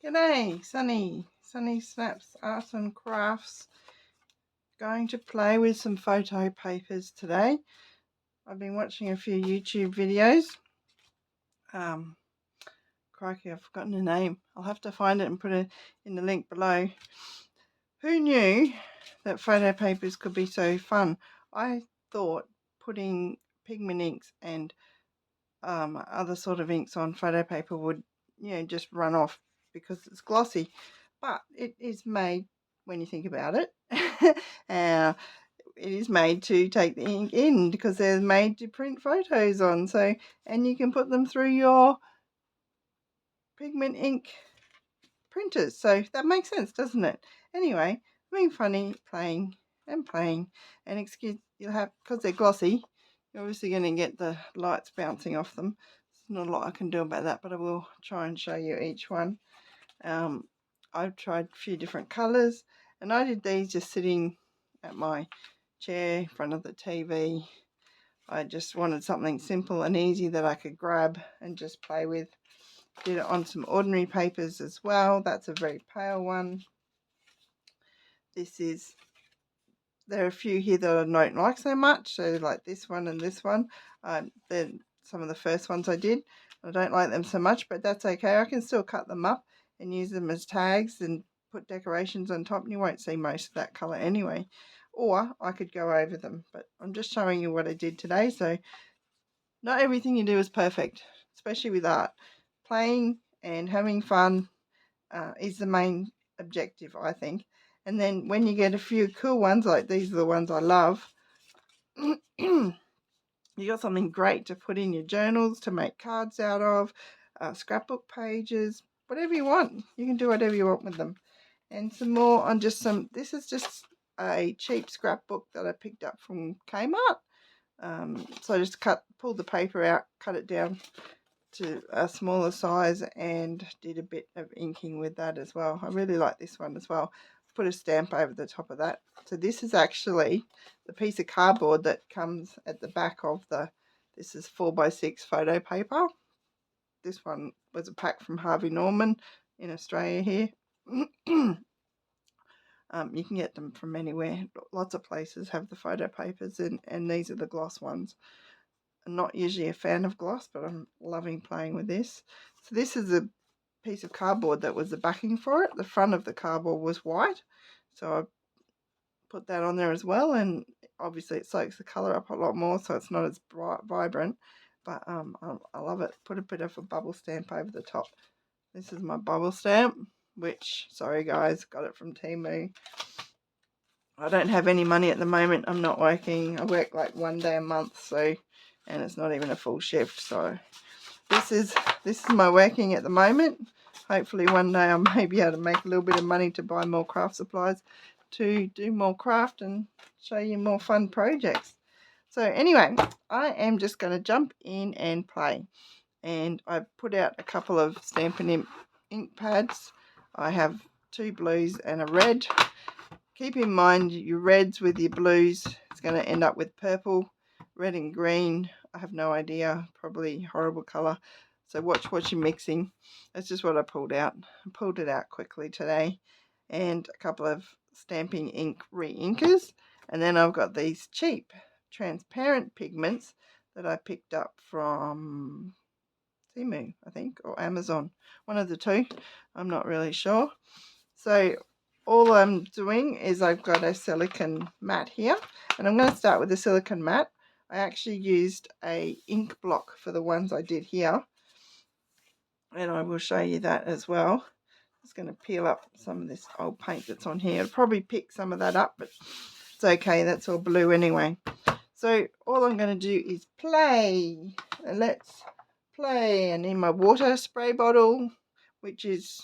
G'day, Sunny Snaps Arts and Crafts. Going to play with some photo papers today. I've been watching a few YouTube videos. Crikey, I've forgotten the name. I'll have to find it and put it in the link below. Who knew that photo papers could be so fun? I thought putting pigment inks and other sort of inks on photo paper would, just run off because it's glossy. But it is made, when you think about it, it is made to take the ink in because they're made to print photos on. So, and you can put them through your pigment ink printers. So that makes sense, doesn't it? Anyway, being funny, playing, and you'll have, because they're glossy, you're obviously going to get the lights bouncing off them. There's not a lot I can do about that, but I will try and show you each one. I've tried a few different colours, and I did these just sitting at my chair in front of the TV. I just wanted something simple and easy that I could grab and just play with. Did it on some ordinary papers as well. That's a very pale one. There are a few here that I don't like so much, so like this one and this one. They're some of the first ones I did. I don't like them so much, but that's okay. I can still cut them up and use them as tags and put decorations on top, and you won't see most of that colour anyway. Or I could go over them, but I'm just showing you what I did today. So not everything you do is perfect, especially with art. Playing and having fun is the main objective, I think. And then when you get a few cool ones, like these are the ones I love, you got something great to put in your journals, to make cards out of, scrapbook pages, whatever you want. You can do whatever you want with them. And some more on this is just a cheap scrapbook that I picked up from Kmart. So I just pulled the paper out, cut it down to a smaller size, and did a bit of inking with that as well. I really like this one as well. Put a stamp over the top of that. So this is actually the piece of cardboard that comes at the back of this is 4x6 photo paper. This one was a pack from Harvey Norman in Australia here. You can get them from anywhere. Lots of places have the photo papers, and these are the gloss ones. I'm not usually a fan of gloss, but I'm loving playing with this. So this is a piece of cardboard that was the backing for it. The front of the cardboard was white, so I put that on there as well, and obviously it soaks the colour up a lot more, so it's not as bright, vibrant, but I love it. Put a bit of a bubble stamp over the top. This is my bubble stamp, which, sorry guys, got it from Temu. I don't have any money at the moment. I'm not working. I work like one day a month, so, and it's not even a full shift. So this is my working at the moment. Hopefully one day I may be able to make a little bit of money to buy more craft supplies to do more craft and show you more fun projects. So anyway, I am just going to jump in and play. And I put out a couple of Stampin' ink pads. I have 2 blues and a red. Keep in mind your reds with your blues, it's going to end up with purple, red and green. I have no idea, probably horrible colour. So watch what you're mixing. That's just what I pulled out. I pulled it out quickly today. And a couple of Stampin' Ink re-inkers. And then I've got these cheap transparent pigments that I picked up from Temu, I think, or Amazon. One of the two. I'm not really sure. So all I'm doing is I've got a silicone mat here, and I'm going to start with the silicone mat. I actually used a ink block for the ones I did here, and I will show you that as well. Just going to peel up some of this old paint that's on here. I'll probably pick some of that up, but it's okay, that's all blue anyway. So all I'm going to do is play, and let's play. And in my water spray bottle, which is,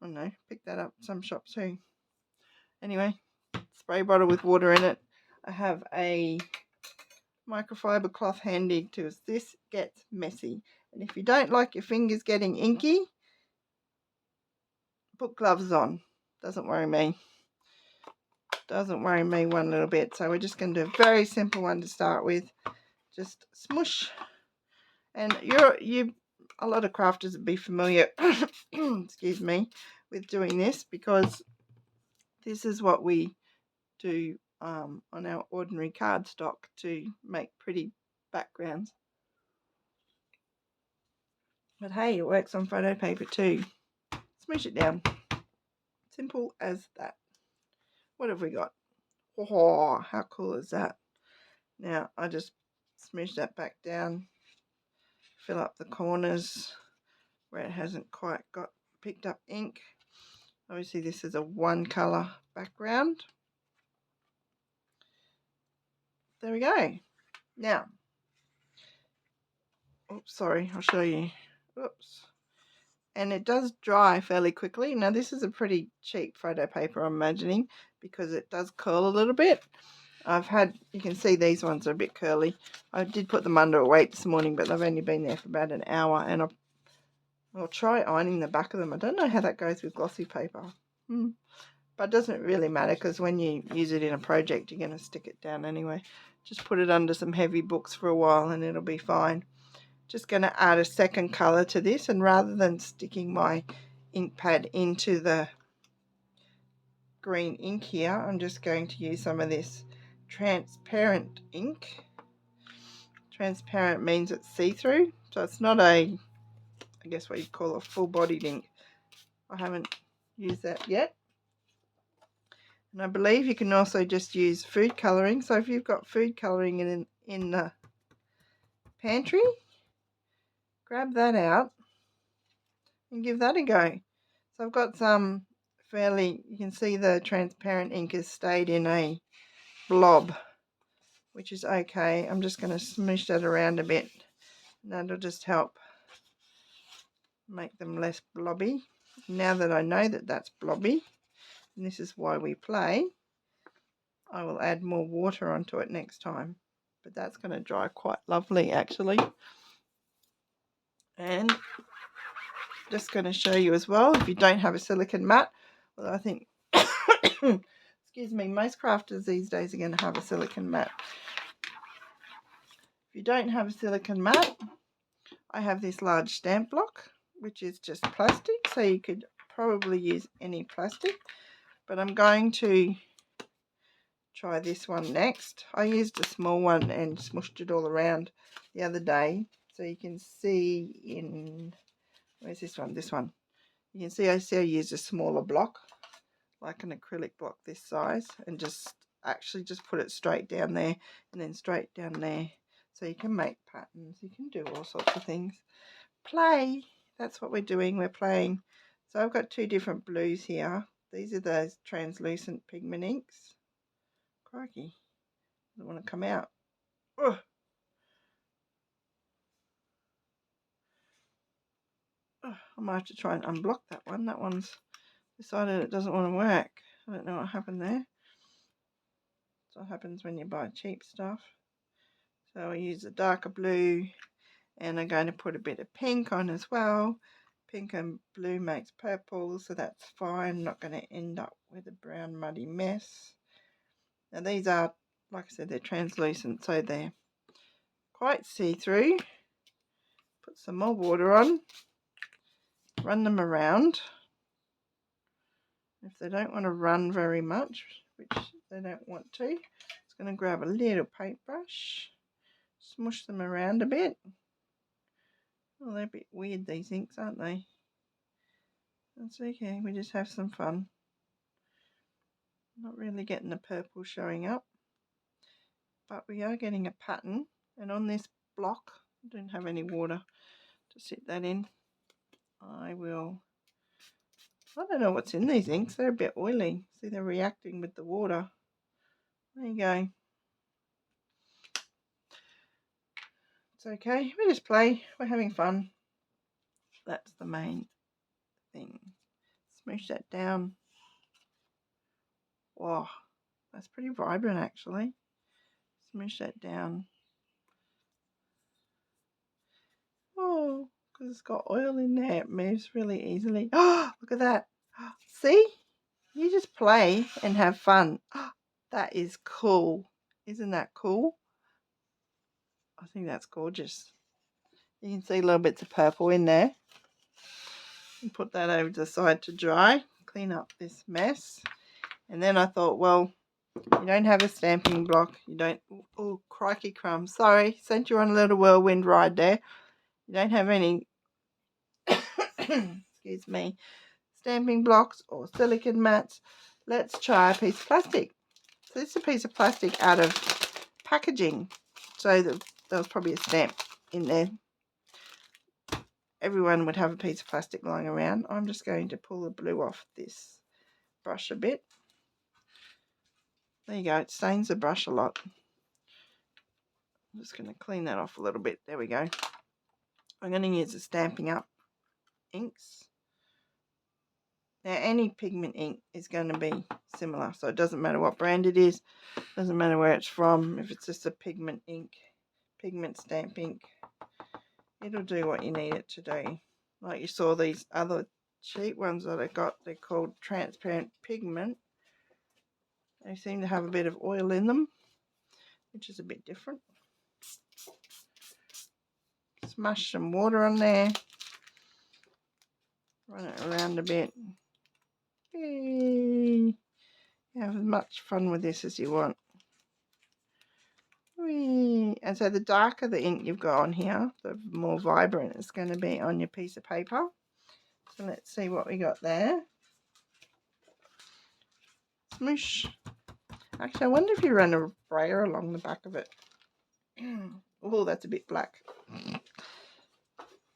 I don't know, pick that up some shop too. Anyway, spray bottle with water in it. I have a microfiber cloth handy because this gets messy. And if you don't like your fingers getting inky, put gloves on. Doesn't worry me. Doesn't worry me one little bit. So we're just going to do a very simple one to start with. Just smoosh. And a lot of crafters would be familiar, excuse me, with doing this, because this is what we do on our ordinary cardstock to make pretty backgrounds. But hey, it works on photo paper too. Smoosh it down. Simple as that. What have we got? Oh, how cool is that? Now I just smoosh that back down, fill up the corners where it hasn't quite got picked up ink. Obviously this is a one colour background. There we go. Now, oops, sorry, I'll show you. Oops. And it does dry fairly quickly. Now this is a pretty cheap photo paper, I'm imagining, because it does curl a little bit. You can see these ones are a bit curly. I did put them under a weight this morning, but they've only been there for about an hour, and I'll try ironing the back of them. I don't know how that goes with glossy paper. But it doesn't really matter, because when you use it in a project, you're going to stick it down anyway. Just put it under some heavy books for a while and it'll be fine. Just going to add a second colour to this, and rather than sticking my ink pad into the green ink here, I'm just going to use some of this transparent ink. Transparent means it's see-through, so it's not I guess what you'd call a full-bodied ink. I haven't used that yet. And I believe you can also just use food colouring. So if you've got food colouring in the pantry, grab that out and give that a go. So I've got some you can see the transparent ink has stayed in a blob, which is okay. I'm just going to smoosh that around a bit, and that'll just help make them less blobby. Now that I know that that's blobby, and this is why we play, I will add more water onto it next time. But that's going to dry quite lovely actually. And just going to show you as well, if you don't have a silicone mat, although I think excuse me, most crafters these days are going to have a silicone mat. If you don't have a silicone mat, I have this large stamp block, which is just plastic, so you could probably use any plastic, but I'm going to try this one next. I used a small one and smushed it all around the other day, so you can see in, where's this one? This one. You can see I used a smaller block, like an acrylic block this size, and just put it straight down there and then straight down there. So you can make patterns, you can do all sorts of things. Play, that's what we're doing, we're playing. So I've got two different blues here. These are those translucent pigment inks. Crikey, doesn't want to come out. Ugh. I might have to try and unblock that one. That one's decided it doesn't want to work. I don't know what happened there. That's what happens when you buy cheap stuff. So I use a darker blue, and I'm going to put a bit of pink on as well. Pink and blue makes purple, so that's fine. I'm not going to end up with a brown muddy mess. Now these are, like I said, they're translucent, so they're quite see-through. Put some more water on, run them around. If they don't want to run very much, which they don't want to, it's going to grab a little paintbrush, smush them around a bit. Oh, they're a bit weird, these inks, aren't they? That's okay, we just have some fun. Not really getting the purple showing up, but we are getting a pattern. And on this block, I don't have any water to sit that in. I don't know what's in these inks, they're a bit oily. See, they're reacting with the water. There you go. It's okay, we just play, we're having fun. That's the main thing. Smoosh that down. Wow, that's pretty vibrant actually. Smoosh that down. Oh, because it's got oil in there, it moves really easily. Oh, look at that. See? You just play and have fun. That is cool. Isn't that cool? I think that's gorgeous. You can see little bits of purple in there. And put that over to the side to dry. Clean up this mess. And then I thought, well, you don't have a stamping block. You don't... Oh, crikey crumbs. Sorry, sent you on a little whirlwind ride there. You don't have any... excuse me. Stamping blocks or silicone mats. Let's try a piece of plastic. So this is a piece of plastic out of packaging. So there was probably a stamp in there. Everyone would have a piece of plastic lying around. I'm just going to pull the blue off this brush a bit. There you go. It stains the brush a lot. I'm just going to clean that off a little bit. There we go. I'm going to use the Stampin' Up inks. Now any pigment ink is going to be similar, so it doesn't matter what brand it is, doesn't matter where it's from. If it's just a pigment ink, pigment stamp ink, it'll do what you need it to do. Like you saw these other cheap ones that I got, they're called transparent pigment. They seem to have a bit of oil in them, which is a bit different. Smash some water on there, run it around a bit. Whee! Have as much fun with this as you want. Whee! And so the darker the ink you've got on here, the more vibrant it's going to be on your piece of paper. So let's see what we got there. Smoosh. Actually, I wonder if you run a brayer along the back of it. Oh, that's a bit black.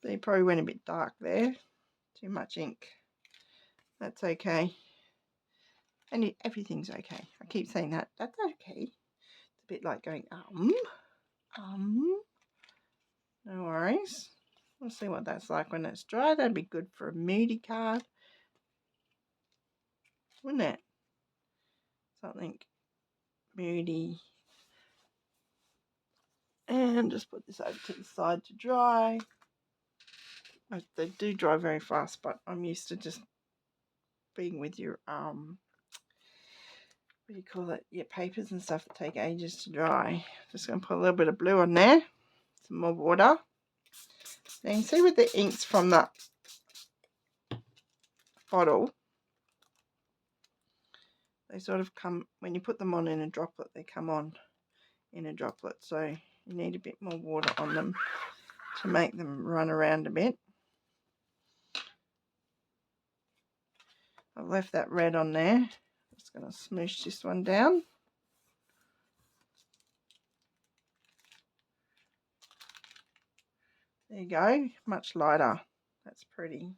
So you probably went a bit dark there. Too much ink. That's okay. And everything's okay. I keep saying that. That's okay. It's a bit like going, no worries. We'll see what that's like when it's dry. That'd be good for a moody card. Wouldn't it? Something moody. And just put this over to the side to dry. They do dry very fast, but I'm used to just being with your what do you call it, your papers and stuff that take ages to dry. Just going to put a little bit of blue on there, some more water. Now you can see with the inks from that bottle, they sort of come, when you put them on in a droplet, they come on in a droplet, so you need a bit more water on them to make them run around a bit. I've left that red on there. Just going to smoosh this one down. There you go, much lighter. That's pretty.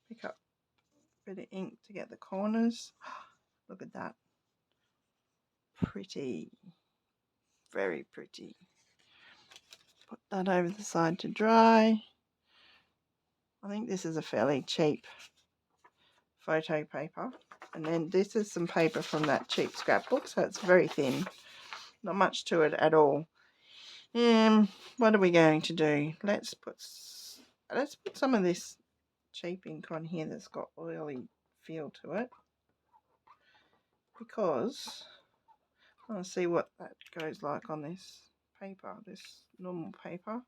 Pick up a bit of ink to get the corners. Look at that. Pretty. Very pretty. Put that over the side to dry. I think this is a fairly cheap photo paper. And then this is some paper from that cheap scrapbook, so it's very thin. Not much to it at all. What are we going to do? Let's put some of this cheap ink on here that's got oily feel to it, because I want to see what that goes like on this paper, this normal paper.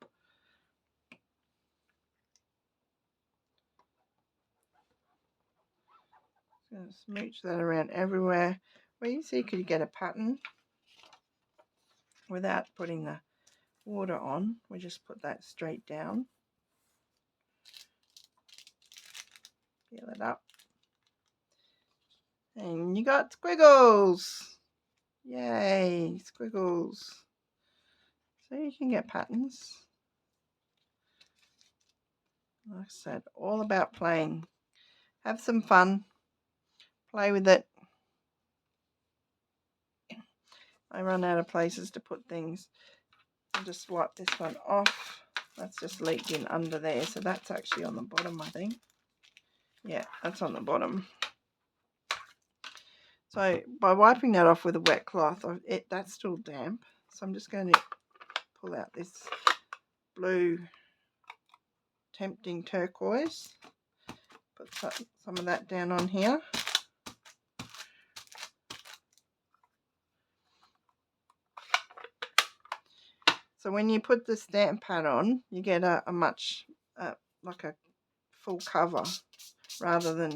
Just going to smooch that around everywhere. Well, you see, could you get a pattern without putting the water on? We just put that straight down. Fill it up. And you got squiggles. Yay, squiggles. So you can get patterns. Like I said, all about playing. Have some fun. Play with it. I run out of places to put things. I'll just wipe this one off. That's just leaked in under there. So that's actually on the bottom, I think. Yeah, that's on the bottom. So by wiping that off with a wet cloth, that's still damp. So I'm just going to pull out this blue Tempting Turquoise. Put some of that down on here. So when you put the stamp pad on, you get a much, like a full cover rather than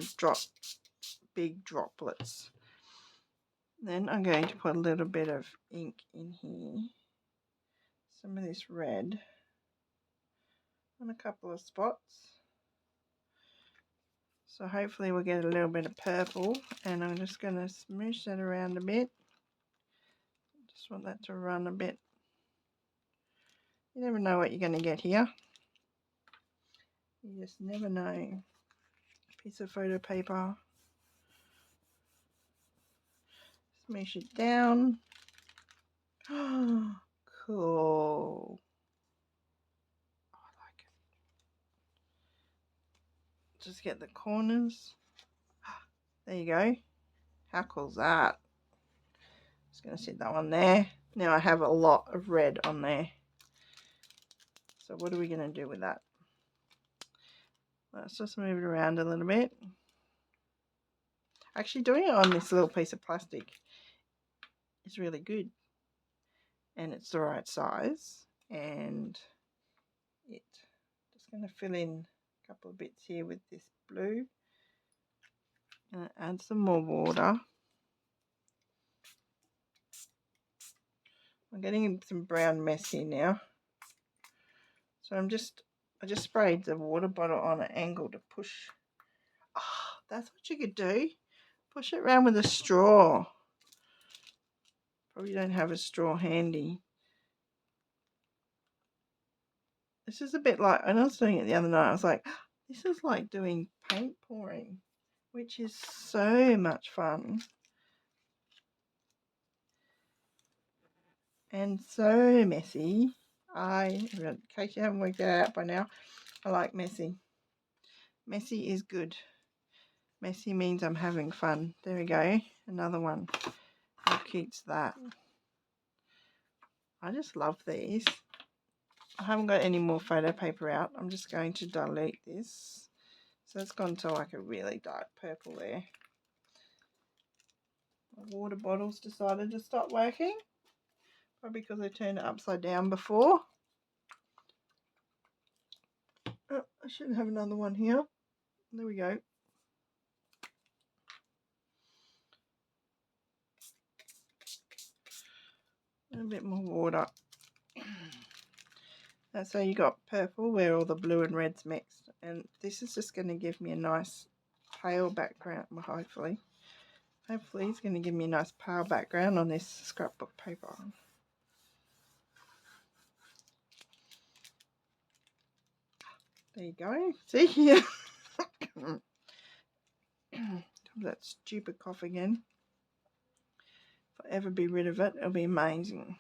big droplets. Then I'm going to put a little bit of ink in here, some of this red on a couple of spots. So hopefully we'll get a little bit of purple, and I'm just going to smoosh that around a bit. Just want that to run a bit. You never know what you're going to get here. You just never know. Piece of photo paper. Smoosh it down. Oh, cool. Oh, I like it. Just get the corners. There you go. How cool is that? Just going to sit that one there. Now I have a lot of red on there. So what are we going to do with that? Let's just move it around a little bit. Actually, doing it on this little piece of plastic is really good. And it's the right size. And just going to fill in a couple of bits here with this blue. And add some more water. I'm getting some brown mess here now. So I just sprayed the water bottle on an angle to push. Oh, that's what you could do. Push it around with a straw. Probably don't have a straw handy. This is a bit like, and I was doing it the other night, I was like, this is like doing paint pouring, which is so much fun. And so messy. In case you haven't worked that out by now, I like messy. Messy is good. Messy means I'm having fun. There we go. Another one. How cute's that? I just love these. I haven't got any more photo paper out. I'm just going to dilute this. So it's gone to like a really dark purple there. My water bottle's decided to stop working. Probably because I turned it upside down before. Oh, I should have another one here. There we go. A bit more water. So you got purple where all the blue and red's mixed, and this is just going to give me a nice pale background. Well, hopefully it's going to give me a nice pale background on this scrapbook paper. There you go. See here. That stupid cough again. If I ever be rid of it, it'll be amazing.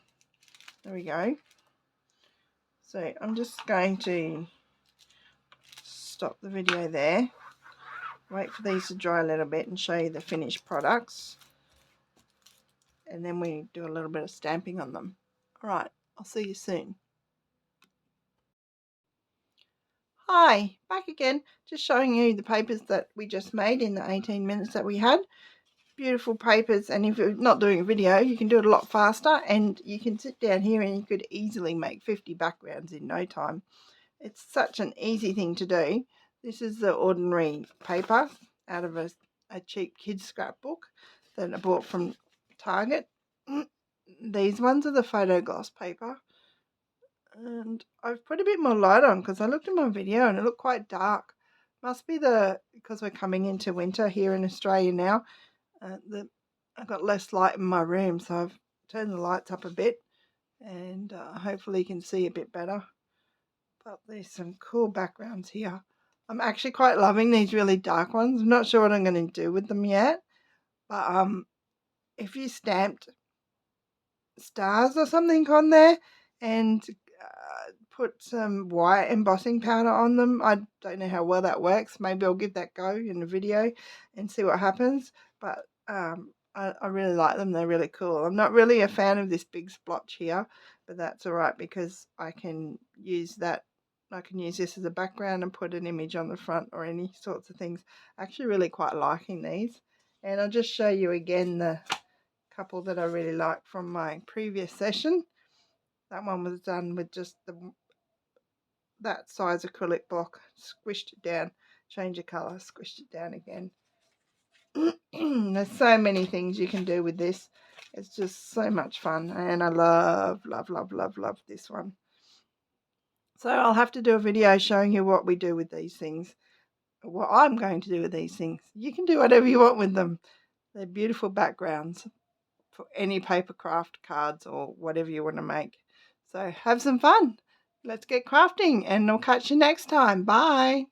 There we go. So I'm just going to stop the video there. Wait for these to dry a little bit and show you the finished products. And then we do a little bit of stamping on them. Alright, I'll see you soon. Hi, back again. Just showing you the papers that we just made in the 18 minutes that we had. Beautiful papers, and if you're not doing a video, you can do it a lot faster, and you can sit down here and you could easily make 50 backgrounds in no time. It's such an easy thing to do. This is the ordinary paper out of a cheap kids scrapbook that I bought from Target. These ones are the photo gloss paper, and I've put a bit more light on because I looked at my video and it looked quite dark. Must be because we're coming into winter here in Australia now. I've got less light in my room, so I've turned the lights up a bit, and hopefully you can see a bit better. But there's some cool backgrounds here. I'm actually quite loving these really dark ones. I'm not sure what I'm going to do with them yet, but if you stamped stars or something on there and put some white embossing powder on them, I don't know how well that works. Maybe I'll give that a go in a video and see what happens. But I really like them. They're really cool. I'm not really a fan of this big splotch here, but that's all right because I can use that. I can use this as a background and put an image on the front or any sorts of things. Actually really quite liking these. And I'll just show you again the couple that I really like from my previous session. That one was done with just that size acrylic block. Squished it down, change the colour, squished it down again. There's so many things you can do with this. It's just so much fun, and I love this one. So I'll have to do a video showing you what we do with these things, what I'm going to do with these things. You can do whatever you want with them. They're beautiful backgrounds for any paper craft, cards, or whatever you want to make. So have some fun. Let's get crafting, and I'll catch you next time. Bye.